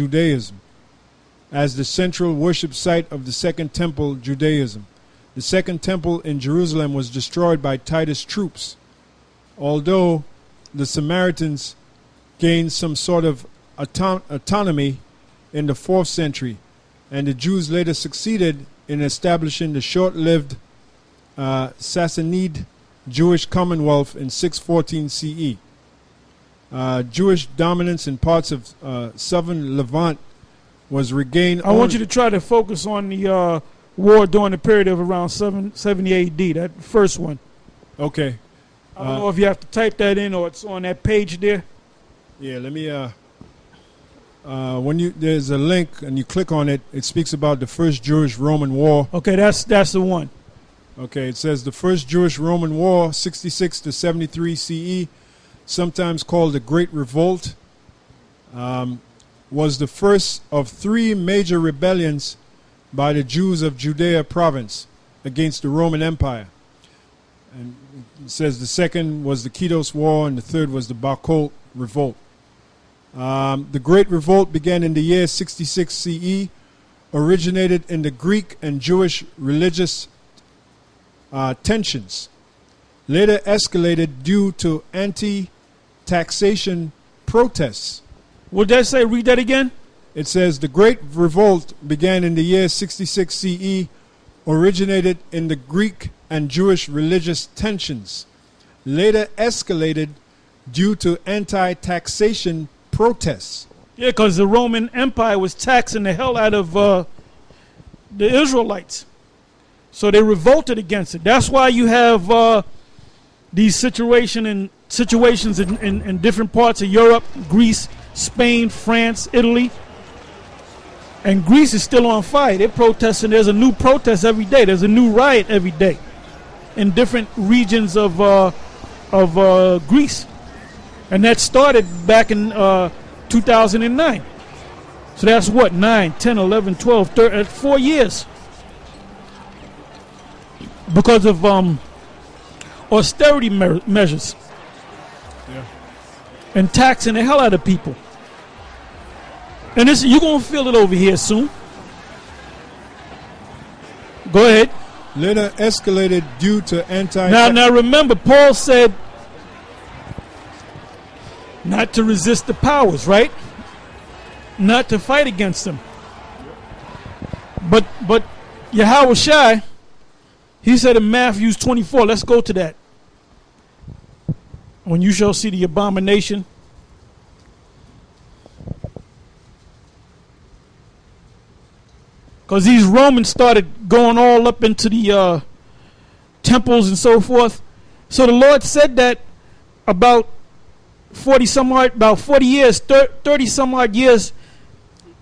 Judaism as the central worship site of the Second Temple Judaism. The Second Temple in Jerusalem was destroyed by Titus' troops, although the Samaritans gained some sort of autonomy in the 4th century, and the Jews later succeeded in establishing the short-lived Sassanid Jewish Commonwealth in 614 CE. Jewish dominance in parts of southern Levant was regained. I want you to try to focus on the war during the period of around 770 AD, that first one. Okay. I don't know if you have to type that in or it's on that page there. Yeah, let me, there's a link and you click on it, it speaks about the First Jewish-Roman War. Okay, that's the one. Okay, it says the First Jewish-Roman War, 66 to 73 CE, sometimes called the Great Revolt, was the first of 3 major rebellions by the Jews of Judea province against the Roman Empire. And it says the second was the Kidos War and the third was the Bar Kokhba Revolt. The Great Revolt began in the year 66 CE, originated in the Greek and Jewish religious tensions, later escalated due to anti-taxation protests. Would that say, read that again? It says the Great Revolt began in the year 66 CE, originated in the Greek and Jewish religious tensions, later escalated due to anti-taxation protests. Yeah, because the Roman Empire was taxing the hell out of the Israelites. So they revolted against it. That's why you have these situations in different parts of Europe, Greece, Spain, France, Italy. And Greece is still on fire. They're protesting. There's a new protest every day. There's a new riot every day in different regions of Greece. And that started back in 2009. So that's what, 9, 10, 11, 12, 13, 4 years. Because of austerity measures. Yeah. And taxing the hell out of people. And this, you're going to feel it over here soon. Go ahead. Later escalated due to Now remember, Paul said not to resist the powers, right? Not to fight against them. But Yahweh Shai, he said in Matthew 24, let's go to that. When you shall see the abomination. Because these Romans started going all up into the temples and so forth. So the Lord said that about 40 years, 30 some odd years,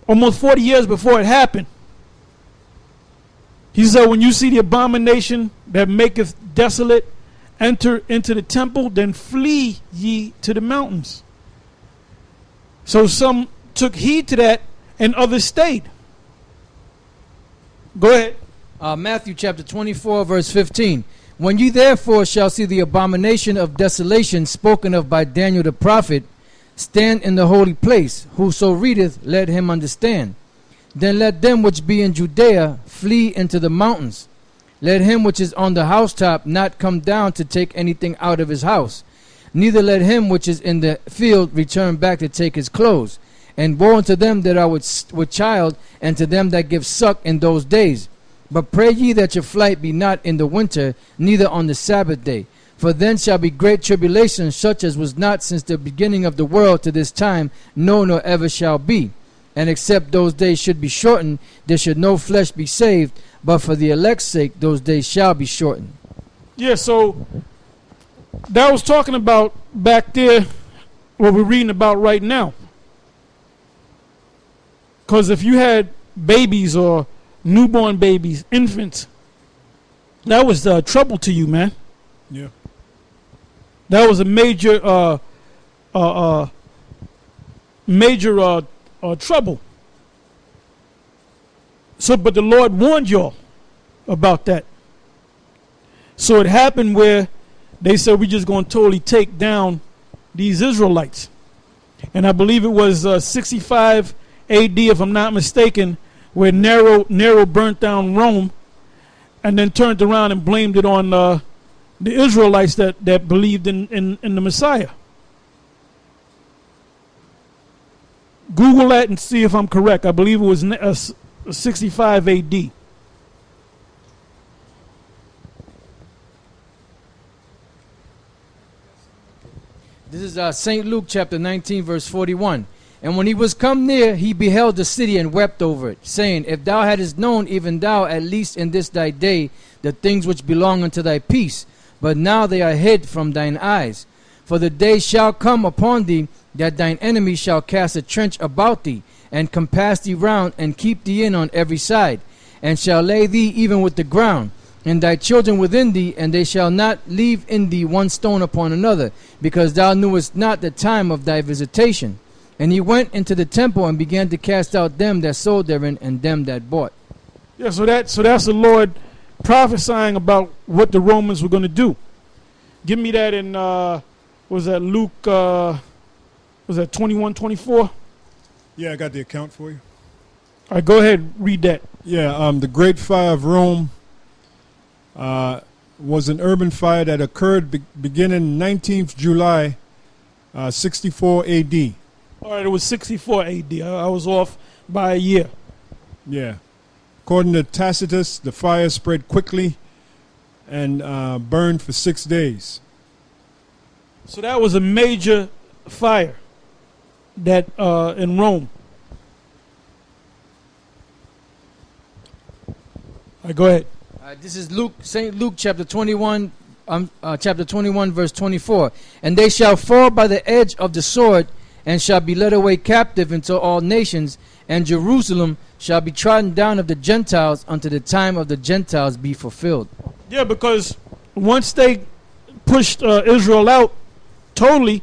almost 40 years before it happened. He said, when you see the abomination that maketh desolate enter into the temple, then flee ye to the mountains. So some took heed to that and others stayed. Go ahead. Matthew chapter 24, verse 15. When ye therefore shall see the abomination of desolation spoken of by Daniel the prophet, stand in the holy place. Whoso readeth, let him understand. Then let them which be in Judea flee into the mountains. Let him which is on the housetop not come down to take anything out of his house. Neither let him which is in the field return back to take his clothes. And woe unto them that are with child, and to them that give suck in those days. But pray ye that your flight be not in the winter, neither on the Sabbath day. For then shall be great tribulation, such as was not since the beginning of the world to this time, no, nor ever shall be. And except those days should be shortened, there should no flesh be saved, but for the elect's sake those days shall be shortened. Yeah, so that was talking about back there what we're reading about right now. Because if you had babies or newborn babies, infants, that was trouble to you, man. Yeah. That was a major trouble. So, but the Lord warned y'all about that. So it happened where they said, we're just going to totally take down these Israelites. And I believe it was 65 A.D., if I'm not mistaken, where Nero burnt down Rome and then turned around and blamed it on the Israelites that believed in the Messiah. Google that and see if I'm correct. I believe it was 65 A.D. This is St. Luke chapter 19, verse 41. And when he was come near, he beheld the city and wept over it, saying, If thou hadst known, even thou, at least in this thy day, the things which belong unto thy peace, but now they are hid from thine eyes. For the day shall come upon thee, that thine enemy shall cast a trench about thee, and compass thee round, and keep thee in on every side, and shall lay thee even with the ground, and thy children within thee, and they shall not leave in thee one stone upon another, because thou knewest not the time of thy visitation. And he went into the temple and began to cast out them that sold therein and them that bought. Yeah, so that's the Lord prophesying about what the Romans were going to do. Give me that in was that Luke? Was that 21:24? Yeah, I got the account for you. All right, go ahead, read that. Yeah, the Great Fire of Rome was an urban fire that occurred beginning 19th July, 64 A.D. All right, it was 64 A.D. I was off by a year. Yeah. According to Tacitus, the fire spread quickly and burned for 6 days. So that was a major fire that in Rome. All right, go ahead. This is St. Luke chapter 21, verse 24. And they shall fall by the edge of the sword, and shall be led away captive into all nations, and Jerusalem shall be trodden down of the Gentiles until the time of the Gentiles be fulfilled. Yeah, because once they pushed Israel out totally,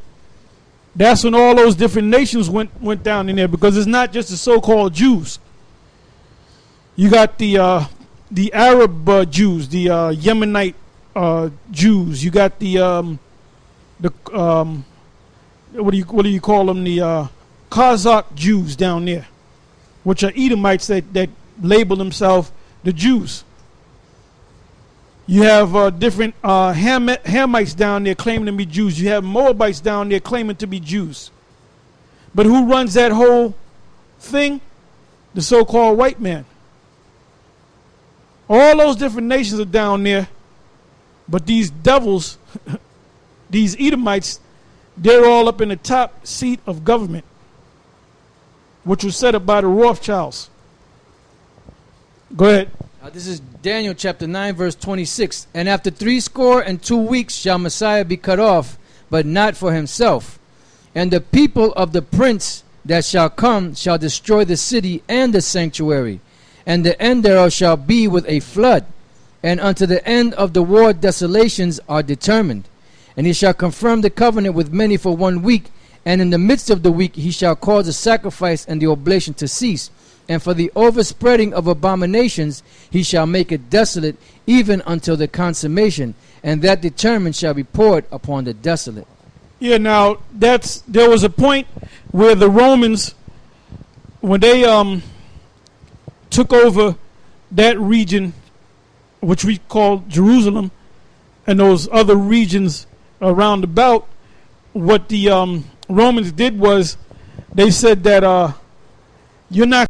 that's when all those different nations went down in there, because it's not just the so-called Jews. You got the Arab Jews, the Yemenite Jews. You got the what do you call them? The Kazakh Jews down there, which are Edomites that label themselves the Jews. You have different Hamites down there claiming to be Jews. You have Moabites down there claiming to be Jews. But who runs that whole thing? The so-called white man. All those different nations are down there, but these devils, these Edomites, they're all up in the top seat of government, which was set up by the Rothschilds. Go ahead. This is Daniel chapter 9, verse 26. And after 62 weeks shall Messiah be cut off, but not for himself. And the people of the prince that shall come shall destroy the city and the sanctuary. And the end thereof shall be with a flood. And unto the end of the war desolations are determined. And he shall confirm the covenant with many for 1 week. And in the midst of the week he shall cause the sacrifice and the oblation to cease. And for the overspreading of abominations he shall make it desolate, even until the consummation. And that determined shall be poured upon the desolate. Yeah, now there was a point where the Romans, when they took over that region, which we call Jerusalem, and those other regions around about, what the Romans did was they said that you're not